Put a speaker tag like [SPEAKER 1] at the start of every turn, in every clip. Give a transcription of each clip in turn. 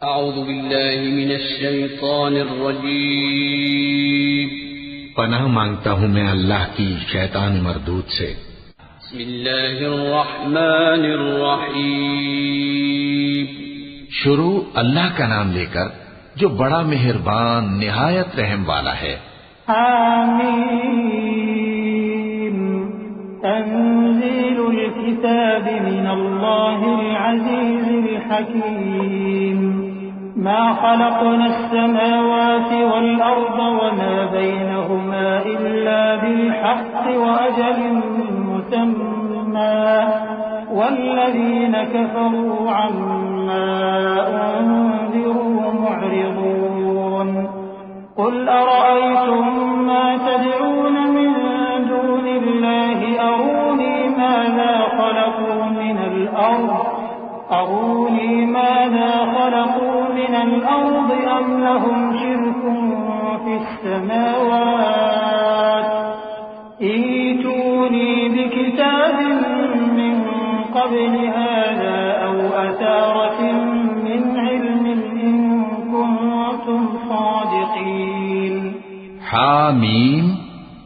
[SPEAKER 1] अऊज़ु बिल्लाहि मिनश शैतानिर रजीम।
[SPEAKER 2] पनाह मांगता हूँ मैं अल्लाह की शैतान मरदूद से।
[SPEAKER 1] बिस्मिल्लाहिर रहमानिर रहीम।
[SPEAKER 2] शुरू अल्लाह का नाम लेकर जो बड़ा मेहरबान निहायत रहम वाला है।
[SPEAKER 3] आमीन। तंज़ीलुल किताबि मिनल्लाहिल अज़ीज़िल हकीम। मा खलक़नस समावाति वल अर्ज़ वमा बैनहुमा इल्ला बिल हक़्क़ि व अजलिन मुसम्मा वल्लज़ीन कफ़रू अम्मा उन्ज़िरू मुअरिज़ून। क़ुल अरअयतुम मा तदऊन मिन दूनिल्लाहि अरूनी माज़ा खलक़ू मिनल अर्ज़ अम लहुम शिरकुन फिस समावात। ईतूनी बिकिताबिन मिन क़ब्लि हाज़ा औ असारतिन मिन इल्मिन इन कुन्तुम सादिक़ीन।
[SPEAKER 2] हामीम,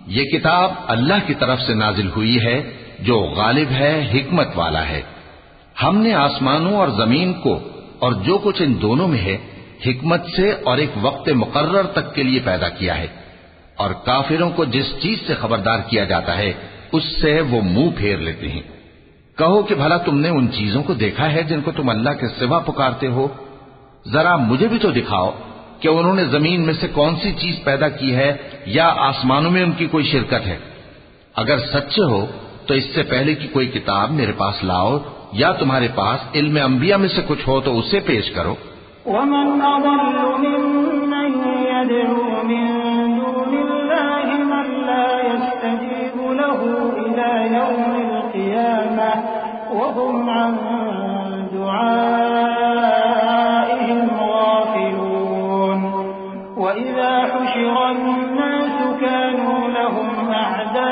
[SPEAKER 2] ये किताब अल्लाह की तरफ से नाजिल हुई है जो गालिब है, हिकमत वाला है। हमने आसमानों और जमीन को और जो कुछ इन दोनों में है हिकमत से और एक वक्त मुकर्रर तक के लिए पैदा किया है। और काफिरों को जिस चीज से खबरदार किया जाता है उससे वो मुंह फेर लेते हैं। कहो कि भला तुमने उन चीजों को देखा है जिनको तुम अल्लाह के सिवा पुकारते हो? जरा मुझे भी तो दिखाओ कि उन्होंने जमीन में से कौन सी चीज पैदा की है या आसमानों में उनकी कोई शिरकत है। अगर सच्चे हो तो इससे पहले की कोई किताब मेरे पास लाओ या तुम्हारे पास इल्म अंबिया में से कुछ हो तो उसे पेश करो।
[SPEAKER 3] वमन अज़ल्लु मिम्मन यदअू मिन दूनिल्लाहि मन ला यस्तजीबु लहू इला यौमिल क़ियामह व हुम अन दुआइहिम गाफ़िलून। व इज़ा हुशिरा अन्नासु कानू लहुम अअदाअन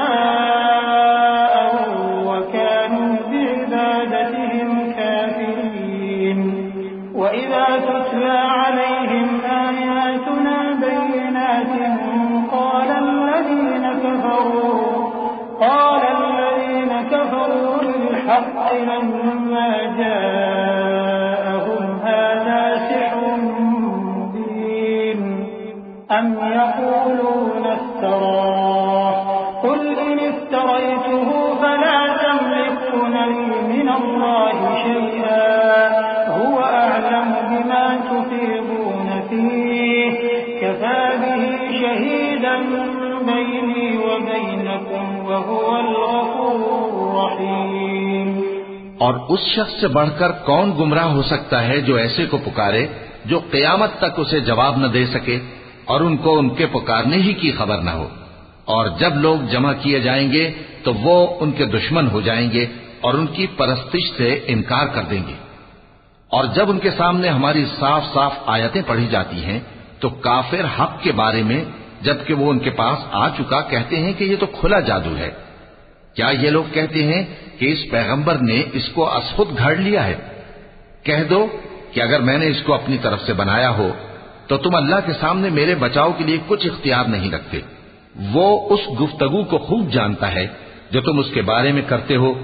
[SPEAKER 3] व कानू बिइबादतिहिम काफ़िरीन। व इज़ा तुतला अलैहिम आयातुना बय्यिनातिन क़ाल الذين كفروا للحق لما جاءهم هذا سحر مبين أم يقولون افتراه قل إن افتريته فلا تملكون لي من الله شيئا هو أعلم بما تفيضون فيه كفى به شهيدا بيني وبينكم وهو الغفور الرحيم।
[SPEAKER 2] और उस शख्स से बढ़कर कौन गुमराह हो सकता है जो ऐसे को पुकारे जो क़यामत तक उसे जवाब न दे सके और उनको उनके पुकारने ही की खबर न हो। और जब लोग जमा किए जाएंगे तो वो उनके दुश्मन हो जाएंगे और उनकी परस्तिश से इनकार कर देंगे। और जब उनके सामने हमारी साफ साफ आयतें पढ़ी जाती हैं तो काफिर हक के बारे में जबकि वो उनके पास आ चुका कहते हैं कि ये तो खुला जादू है। क्या ये लोग कहते हैं कि इस पैगंबर ने इसको असखुद घड़ लिया है? कह दो कि अगर मैंने इसको अपनी तरफ से बनाया हो तो तुम अल्लाह के सामने मेरे बचाव के लिए कुछ इख्तियार नहीं रखते। वो उस गुफ्तगू को खूब जानता है जो तुम उसके बारे में करते हो।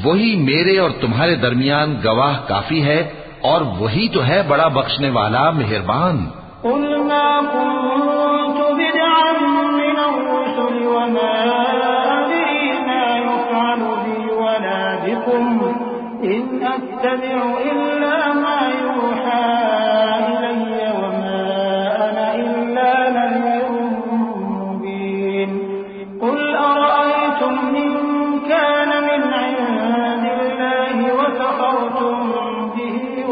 [SPEAKER 2] वही मेरे और तुम्हारे दरमियान गवाह काफी है और वही तो है बड़ा बख्शने वाला मेहरबान।
[SPEAKER 3] इन अत्तबिउ इल्ला मा यूहा इलय्य वमा अना इल्ला नज़ीरुम मुबीन। क़ुल अरअयतुम इन कान मिन इंदिल्लाहि व कफ़रतुम बिहि व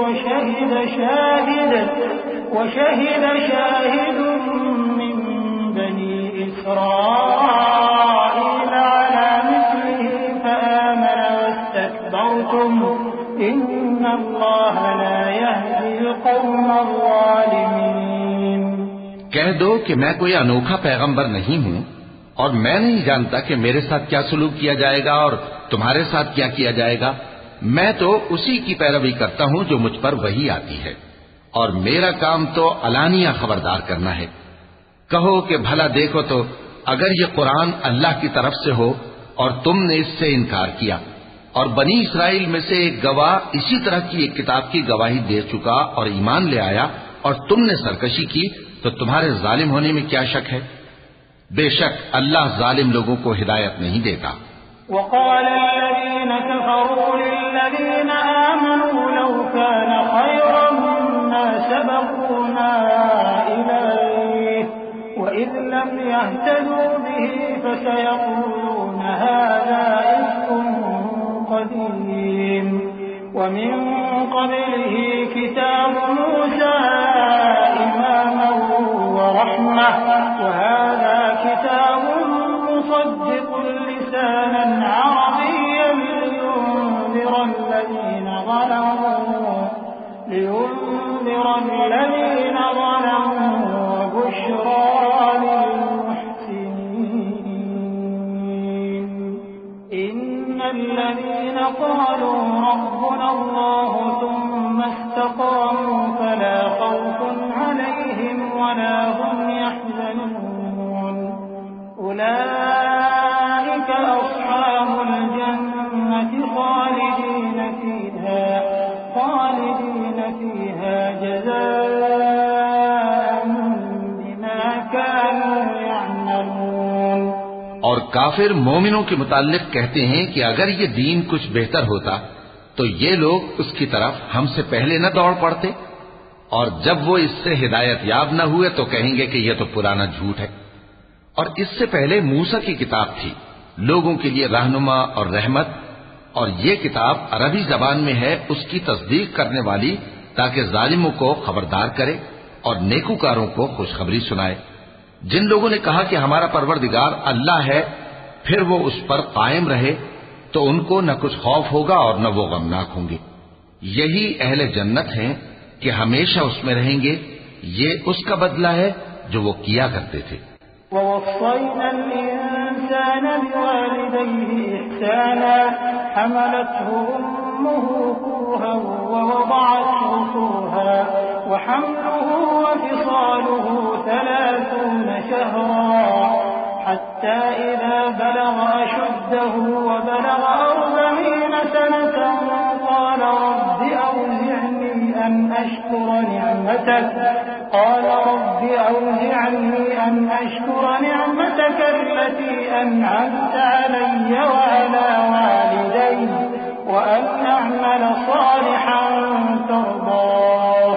[SPEAKER 3] शहिद शाहिदुन मिन बनी इस्राईल अला मिस्लिहि फआमन वस्तकबरतुम इन्न अल्लाह ला यहदिल क़ौमल ज़ालिमीन।
[SPEAKER 2] कह दो कि मैं कोई अनोखा पैगंबर नहीं हूँ और मैं नहीं जानता कि मेरे साथ क्या सलूक किया जाएगा और तुम्हारे साथ क्या किया जाएगा। मैं तो उसी की पैरवी करता हूँ जो मुझ पर वही आती है। और मेरा काम तो अलानिया खबरदार करना है। कहो कि भला देखो तो, अगर ये कुरान अल्लाह की तरफ से हो और तुमने इससे इनकार किया, और बनी इसराइल में से एक गवाह इसी तरह की एक किताब की गवाही दे चुका और ईमान ले आया, और तुमने सरकशी की, तो तुम्हारे जालिम होने में क्या शक है? बेशक अल्लाह जालिम लोगों को हिदायत नहीं देता।
[SPEAKER 3] वक़ाल लल्लज़ीना कफ़रू लिल्लज़ीना आमनू लौ कान खैरन मा सबक़ूना इलैहि व इज़ लम यहतदू बिही फसयक़ूलून हाज़ा इफ़्कुन क़दीम व मिन क़ब्लिही किताबु मूसा इमामन व रहमह व हाज़ा किताबुन मुसद्दिक़ुन लिसानन अरबिय्यन लियुनज़िरा الذين ظلموا وبشرى للمحسنين إن الذين قالوا ربنا الله ثم استقاموا فلا خوف عليهم ولا هم يحزنون أولئك أصحاب الجنة خالدين فيها جزاء بما كانوا يعملون।
[SPEAKER 2] और काफिर मोमिनों के मुताल्लिक कहते हैं कि अगर ये दीन कुछ बेहतर होता तो ये लोग उसकी तरफ हमसे पहले न दौड़ पड़ते, और जब वो इससे हिदायत याब न हुए तो कहेंगे कि यह तो पुराना झूठ है। और इससे पहले मूसा की किताब थी, लोगों के लिए रहनुमा और रहमत, और ये किताब अरबी जबान में है, उसकी तस्दीक करने वाली, ताकि जालिमों को खबरदार करे और नेकूकारों को खुशखबरी सुनाए। जिन लोगों ने कहा कि हमारा परवरदिगार अल्लाह है, फिर वो उस पर कायम रहे, तो उनको न कुछ खौफ होगा और न वो गमनाक होंगे। यही अहले जन्नत हैं कि हमेशा उसमें रहेंगे। ये उसका बदला है जो वो किया करते थे।
[SPEAKER 3] ووصينا الإنسان بوالديه إحسانا حملته أمه كرها ووضعته كرها وحمله وفصاله 30 شهرا حتى إذا بلغ أشده وبلغ 40 سنة قال رب أوزعني أن أشكر نعمتك التي أنعمت علي وعلى والدي وأن أعمل صالحا ترضاه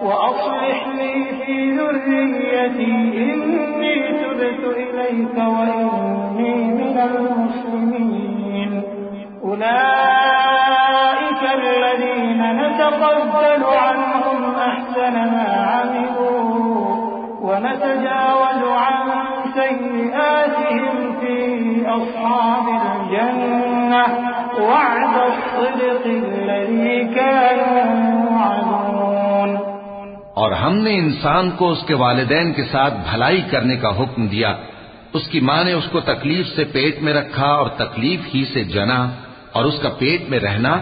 [SPEAKER 3] وأصلح لي في ذريتي إني تبت إليك وإني من المسلمين أولئك الذين نتقبل عنهم أحسن ما عملوا ونتجاوز عن سيئاتهم في أصحاب الجنة وعد الصدق الذي كانوا يوعدون।
[SPEAKER 2] और हमने इंसान को उसके वालिदैन के साथ भलाई करने का हुक्म दिया। उसकी माँ ने उसको तकलीफ से पेट में रखा और तकलीफ ही से जना, और उसका पेट में रहना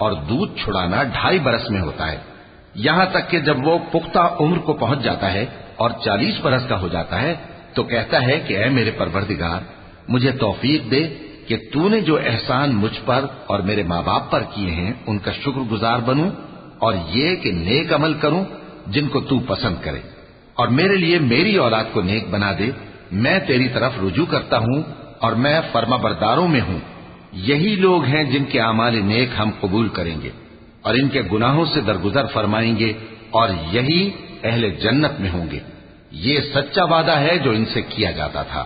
[SPEAKER 2] और दूध छुड़ाना 2.5 बरस में होता है, यहाँ तक कि जब वो पुख्ता उम्र को पहुंच जाता है और 40 बरस का हो जाता है तो कहता है कि ऐ मेरे परवरदिगार, मुझे तौफीक दे कि तूने जो एहसान मुझ पर और मेरे माँ बाप पर किए हैं उनका शुक्रगुजार बनूं, और ये कि नेक अमल करूं जिनको तू पसंद करे, और मेरे लिए मेरी औलाद को नेक बना दे। मैं तेरी तरफ रुजू करता हूं और मैं फर्माबरदारों में हूं। यही लोग हैं जिनके आमाल नेक हम कबूल करेंगे और इनके गुनाहों से दरगुजर फरमाएंगे, और यही अहले जन्नत में होंगे। ये सच्चा वादा है जो इनसे किया जाता था।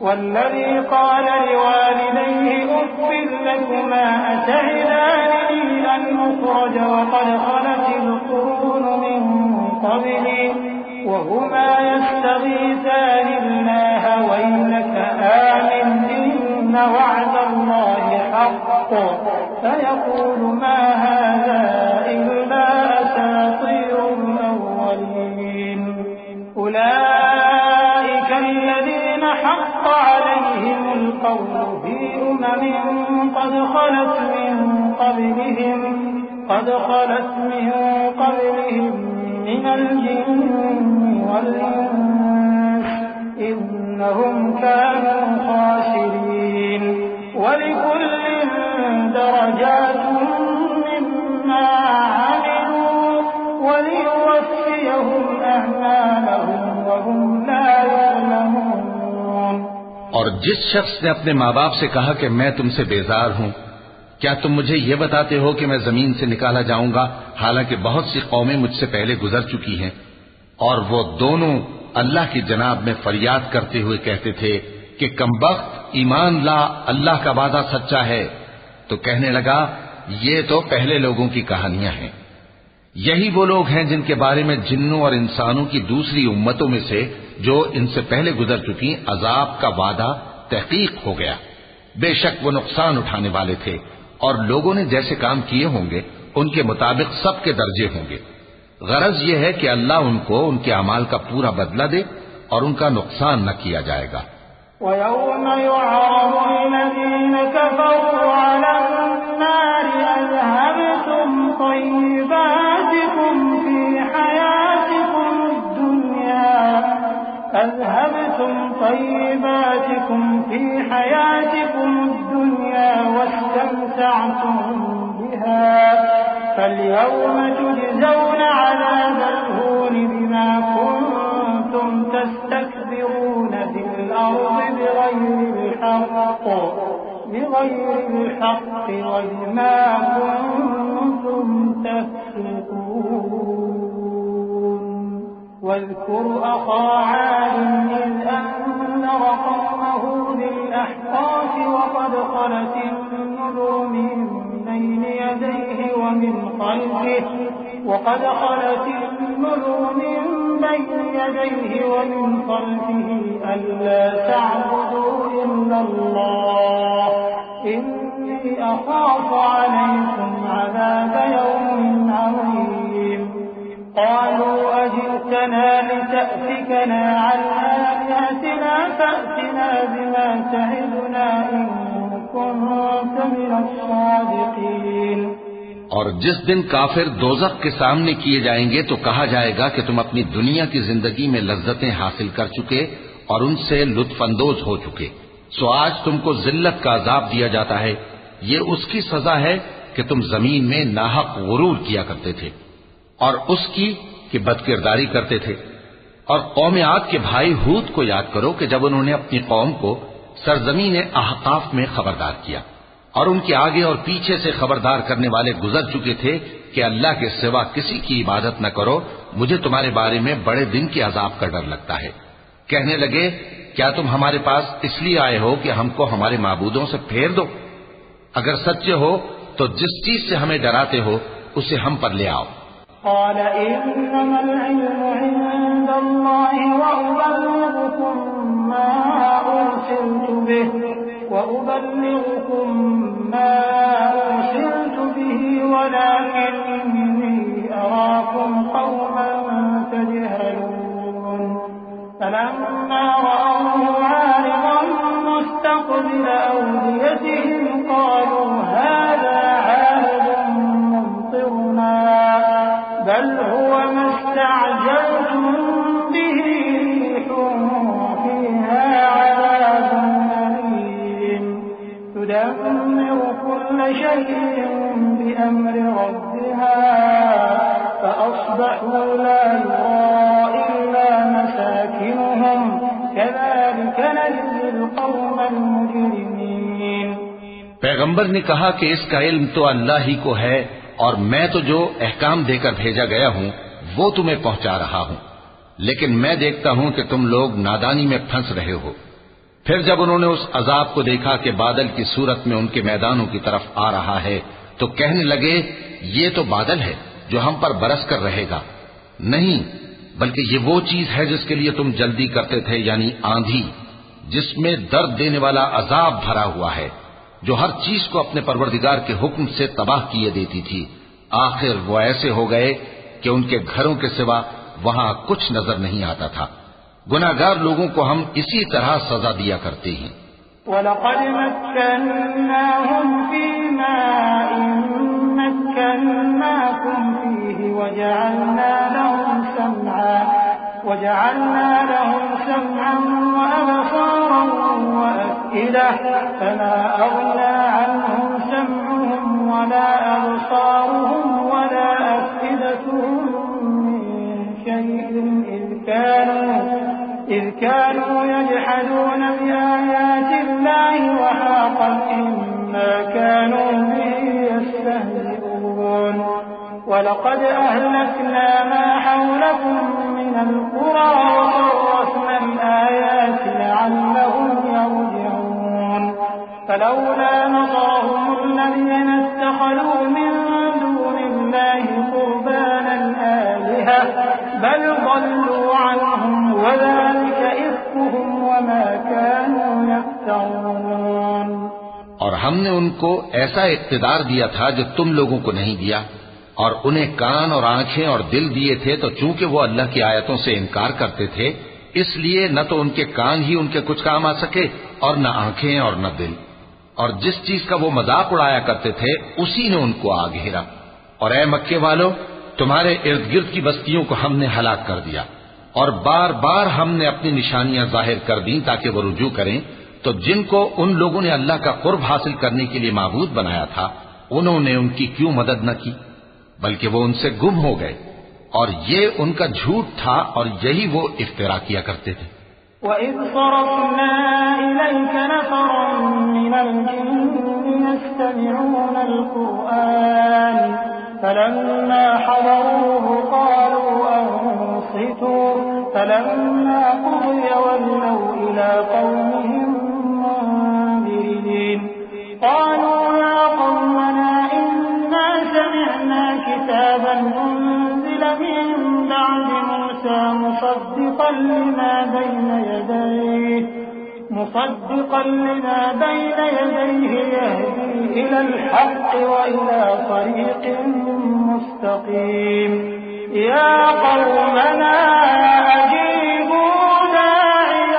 [SPEAKER 3] वल्लज़ी क़ाल लिवालिदैहि उफ़्फ़िन लकुमा अतअज़ानी अन उख़्रज वक़द ख़लतिल क़ुरून मिन क़ब्ली वहुमा यस्तग़ीथानि अल्लाह वैलक आमिन इन्न वअदल्लाहि हक़्क़ फयक़ूल मा हाज़ा इल्ला असातीरुल अव्वलीन أولئك الذين حق عليهم القول في قد خلت من قبلهم मिनल जिन्नि वल इंस इन्नहुम कानू खासिरीन वलिकुल्लिन दरजातुन मिम्मा अमिलू वलियुवफ्फियहुम अअमालहुम वहुम ला यअलमून।
[SPEAKER 2] और जिस शख्स ने अपने माँ बाप से कहा कि मैं तुमसे बेजार हूँ, क्या तुम मुझे ये बताते हो कि मैं जमीन से निकाला जाऊंगा, हालांकि बहुत सी कौमें मुझसे पहले गुजर चुकी हैं। और वो दोनों अल्लाह की जनाब में फरियाद करते हुए कहते थे कि कमबख्त, ईमान ला, अल्लाह का वादा सच्चा है। तो कहने लगा, ये तो पहले लोगों की कहानियां हैं। यही वो लोग हैं जिनके बारे में जिन्नों और इंसानों की दूसरी उम्मतों में से जो इनसे पहले गुजर चुकी अजाब का वादा तहकीक हो गया। बेशक वो नुकसान उठाने वाले थे और लोगों ने जैसे काम किए होंगे उनके मुताबिक सबके दर्जे होंगे। गरज यह है कि अल्लाह उनको उनके अमाल का पूरा बदला दे और उनका नुकसान न किया जाएगा।
[SPEAKER 3] वयौम युअरदु अल्लज़ीना कफ़रू अलन्नार अज़हबतुम तय्यिबातिकुम फ़ी हयातिकुम दुनिया वस्तमतअतुम बिहा फल्यौम तुजज़ौन अज़ाबल हून बिमा कुन्तुम तस्तक्बिरून फिल अर्ज़ि बिग़ैरिल हक़्क़ वबिमा कुन्तुम तफ़सिक़ून। واذكر أخا عاد إذ أنذر قومه بالأحقاف وقد خلت النذر من بين يديه ومن خلفه ألا تعبدوا إلا الله إني أخاف عليكم عذاب يوم عظيم قالوا أجئتنا لتأفكنا عن آلهتنا فأتنا بما تعدنا إن كنت من الصادقين।
[SPEAKER 2] और जिस दिन काफिर दोज़ख के सामने किए जाएंगे तो कहा जाएगा कि तुम अपनी दुनिया की जिंदगी में लज्जतें हासिल कर चुके और उनसे लुत्फअंदोज हो चुके, सो आज तुमको जिल्लत का अजाब दिया जाता है। ये उसकी सजा है कि तुम जमीन में नाहक गुरूर किया करते थे और उसकी कि बदकिरदारी करते थे। और कौम आद के भाई हूद को याद करो कि जब उन्होंने अपनी कौम को सरजमीन अहकाफ में खबरदार किया और उनके आगे और पीछे से खबरदार करने वाले गुजर चुके थे कि अल्लाह के सिवा किसी की इबादत न करो, मुझे तुम्हारे बारे में बड़े दिन के अजाब का डर लगता है। कहने लगे, क्या तुम हमारे पास इसलिए आए हो कि हमको हमारे माबूदों से फेर दो? अगर सच्चे हो तो जिस चीज से हमें डराते हो उसे हम पर ले आओ।
[SPEAKER 3] قال إنما العلم عند الله وأبلغكم ما أرسلت به ولكني أراكم قوما تجهلون فلما رأوه عارضا مستقبل أوديتهم قالوا هذا عارض ممطرنا بل هو ما استعجلتم به ريح فيها عذاب أليم تدمر كل شيء بأمر ربها فأصبحوا لا يرى إلا مساكنهم كذلك نجزي القوم المجرمين।
[SPEAKER 2] पैगंबर ने कहा कि इसका इल्म तो अल्लाह ही को है और मैं तो जो अहकाम देकर भेजा गया हूं वो तुम्हें पहुंचा रहा हूं, लेकिन मैं देखता हूं कि तुम लोग नादानी में फंस रहे हो। फिर जब उन्होंने उस अजाब को देखा कि बादल की सूरत में उनके मैदानों की तरफ आ रहा है तो कहने लगे, ये तो बादल है जो हम पर बरस कर रहेगा। नहीं, बल्कि ये वो चीज है जिसके लिए तुम जल्दी करते थे, यानी आंधी, जिसमें दर्द देने वाला अजाब भरा हुआ है, जो हर चीज को अपने परवरदिगार के हुक्म से तबाह किए देती थी। आखिर वो ऐसे हो गए कि उनके घरों के सिवा वहां कुछ नजर नहीं आता था। गुनाहगार लोगों को हम इसी तरह सजा दिया करते हैं।
[SPEAKER 3] वलक़द मक्कन्नाहुम फ़ीमा मक्कन्नाकुम फ़ीहि वजअलना लहुम وجعلنا لهم سمعا وأبصارا وأفئدة فما أغنى عنهم سمعهم ولا أبصارهم ولا أفئدتهم من شيء إذ كانوا يجحدون بآيات الله وحاق بهم ما كانوا به يستهزئون ولقد أهلكنا ما حولكم من القرى وصرفنا الآيات لعلهم يرجعون فلولا نصرهم الذين اتخذوا من دون الله قربانا آلهة بل ضلوا عنهم وذلك إفكهم وما كانوا يفترون।
[SPEAKER 2] और हमने उनको ऐसा इख्तिदार दिया था जो तुम लोगों को नहीं दिया, और उन्हें कान और आंखें और दिल दिए थे, तो चूंकि वो अल्लाह की आयतों से इनकार करते थे, इसलिए न तो उनके कान ही उनके कुछ काम आ सके और न आंखें और न दिल, और जिस चीज का वो मजाक उड़ाया करते थे उसी ने उनको आ घेरा। और ए मक्के वालों, तुम्हारे इर्द गिर्द की बस्तियों को हमने हलाक कर दिया, और बार बार हमने अपनी निशानियां जाहिर कर दी ताकि वो रुजू करें। तो जिनको उन लोगों ने अल्लाह का कुर्ब हासिल करने के लिए माबूद बनाया था, उन्होंने उनकी क्यों मदद न की, बल्कि वो उनसे गुम हो गए, और ये उनका झूठ था और यही वो इफ्तिरा किया करते थे।
[SPEAKER 3] وَإِذْ صَرَفْنَا إِلَيْكَ نَفَرًا مِنَ الْجِنِّ يَسْتَمِعُونَ الْقُرْآنَ فَلَمَّا حَضَرُوهُ قَالُوا أَنصِتُوا فَلَمَّا قُضِيَ وَلَّوْا إِلَى قَوْمِهِم مُّنذِرِينَ قَالُوا يَا قَوْمَنَا إِنَّا سَمِعْنَا كِتَابًا أُنزِلَ مِن بَعْدِ مُوسَىٰ مُصَدِّقًا لِّمَا بَيْنَ يَدَيْهِ يَهْدِي إِلَى الْحَقِّ وَإِلَى طَرِيقٍ مُّسْتَقِيمٍ يَا قَوْمَنَا أَجِيبُوا دَاعِيَ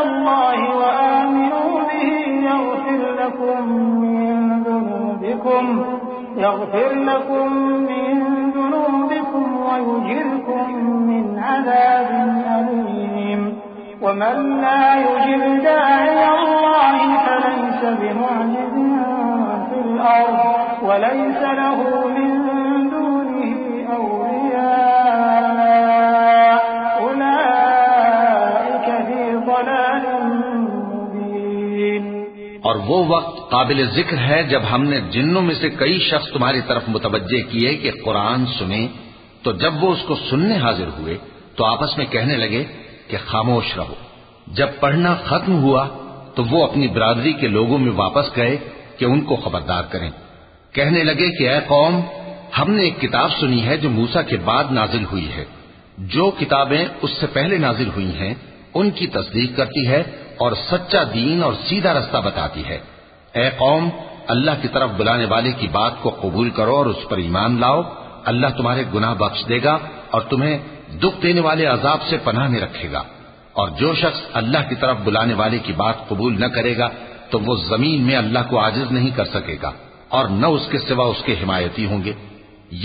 [SPEAKER 3] اللَّهِ وَآمِنُوا بِهِ يَغْفِرْ لَكُم مِّن ذُنُوبِكُمْ وَيُجِرْكُم مِّنْ عَذَابٍ أَلِيمٍ وَمَن لَّا يُجِبْ دَاعِيَ اللَّهِ فَلَيْسَ بِمُعْجِزٍ فِي الْأَرْضِ وَلَيْسَ لَهُ مِن دُونِهِ أَوْلِيَاءُ أُولَٰئِكَ فِي ضَلَالٍ مُّبِينٍ।
[SPEAKER 2] और वो वक्त काबिल जिक्र है जब हमने जिन्नों में से कई शख्स तुम्हारी तरफ मुतवज्जे किए कि कुरान सुने, तो जब वो उसको सुनने हाजिर हुए तो आपस में कहने लगे कि खामोश रहो। जब पढ़ना खत्म हुआ तो वो अपनी बिरादरी के लोगों में वापस गए कि उनको खबरदार करें। कहने लगे कि ऐ कौम, हमने एक किताब सुनी है जो मूसा के बाद नाजिल हुई है। जो किताबें उससे पहले नाजिल हुई हैं उनकी तस्दीक करती है और सच्चा दीन और सीधा रास्ता बताती है। ऐ कौम, अल्लाह की तरफ बुलाने वाले की बात को कबूल करो और उस पर ईमान लाओ। अल्लाह तुम्हारे गुनाह बख्श देगा और तुम्हें दुख देने वाले अजाब से पनाह में रखेगा। और जो शख्स अल्लाह की तरफ बुलाने वाले की बात कबूल न करेगा तो वो जमीन में अल्लाह को आजिज नहीं कर सकेगा और न उसके सिवा उसके हिमायती होंगे।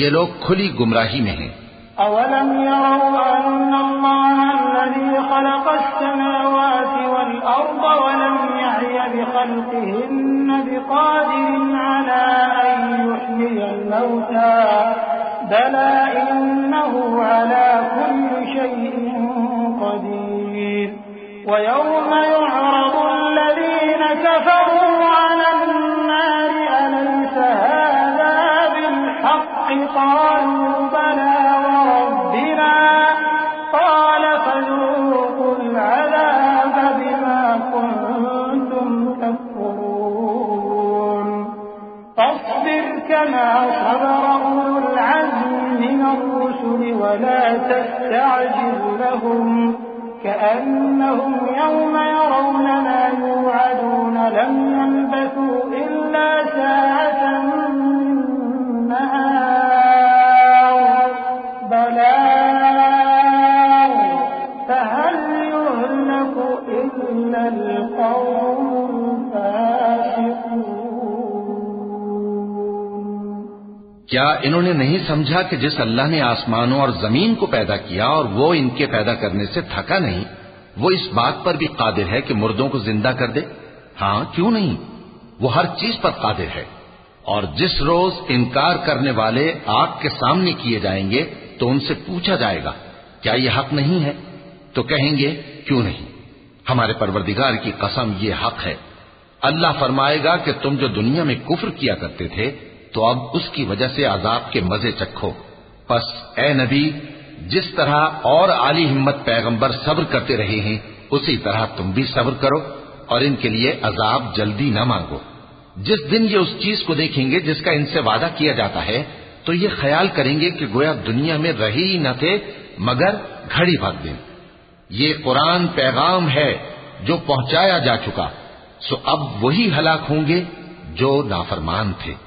[SPEAKER 2] ये लोग खुली गुमराही में हैं।
[SPEAKER 3] أَوَلَمْ يَرَوْا أَنَّ اللَّهَ الَّذِي خَلَقَ السَّمَاوَاتِ وَالْأَرْضَ وَلَمْ يَعْيَ بِخَلْقِهِنَّ بِقَادِرٍ عَلَىٰ أَن يُحْيِيَ الْمَوْتَىٰ بَلَىٰ إِنَّهُ عَلَىٰ كُلِّ شَيْءٍ قَدِيرٌ وَيَوْمَ يُعْرَضُ الَّذِينَ كَفَرُوا عَلَى النَّارِ أَلَيْسَ هَٰذَا بِالْحَقِّ قَالُوا بَلَىٰ وَرَبِّنَا قَالَ فَذُوقُوا الْعَذَابَ بِمَا كُنتُمْ تَكْفُرُونَ فَاصْبِرْ كَمَا صَبَرَ أُولُو الْعَزْمِ مِنَ الرُّسُلِ وَلَا تَسْتَعْجِلْ لَهُمْ كَأَنَّهُمْ يَوْمَ يَرَوْنَ مَا يُوعَدُونَ لَمْ يَلْبَثُوا إِلَّا سَاعَةً مِّن نَّهَارٍ بَلَاغٌ فَهَلْ يُهْلَكُ إِلَّا الْقَوْمُ الْفَاسِقُونَ۔
[SPEAKER 2] क्या इन्होंने नहीं समझा कि जिस अल्लाह ने आसमानों और जमीन को पैदा किया और वो इनके पैदा करने से थका नहीं, वो इस बात पर भी कादिर है कि मुर्दों को जिंदा कर दे? हाँ, क्यों नहीं, वो हर चीज पर कादिर है। और जिस रोज इनकार करने वाले आग के सामने किए जाएंगे तो उनसे पूछा जाएगा क्या यह हक नहीं है? तो कहेंगे क्यों नहीं, हमारे परवरदिगार की कसम ये हक है। अल्लाह फरमाएगा कि तुम जो दुनिया में कुफ्र किया करते थे तो अब उसकी वजह से अजाब के मजे चखो। बस ए नबी, जिस तरह और आली हिम्मत पैगंबर सब्र करते रहे हैं उसी तरह तुम भी सब्र करो और इनके लिए अजाब जल्दी न मांगो। जिस दिन ये उस चीज को देखेंगे जिसका इनसे वादा किया जाता है तो ये ख्याल करेंगे कि गोया दुनिया में रहे ही न थे मगर घड़ी भर दिन। ये कुरान पैगाम है जो पहुंचाया जा चुका, सो अब वही हलाक होंगे जो नाफरमान थे।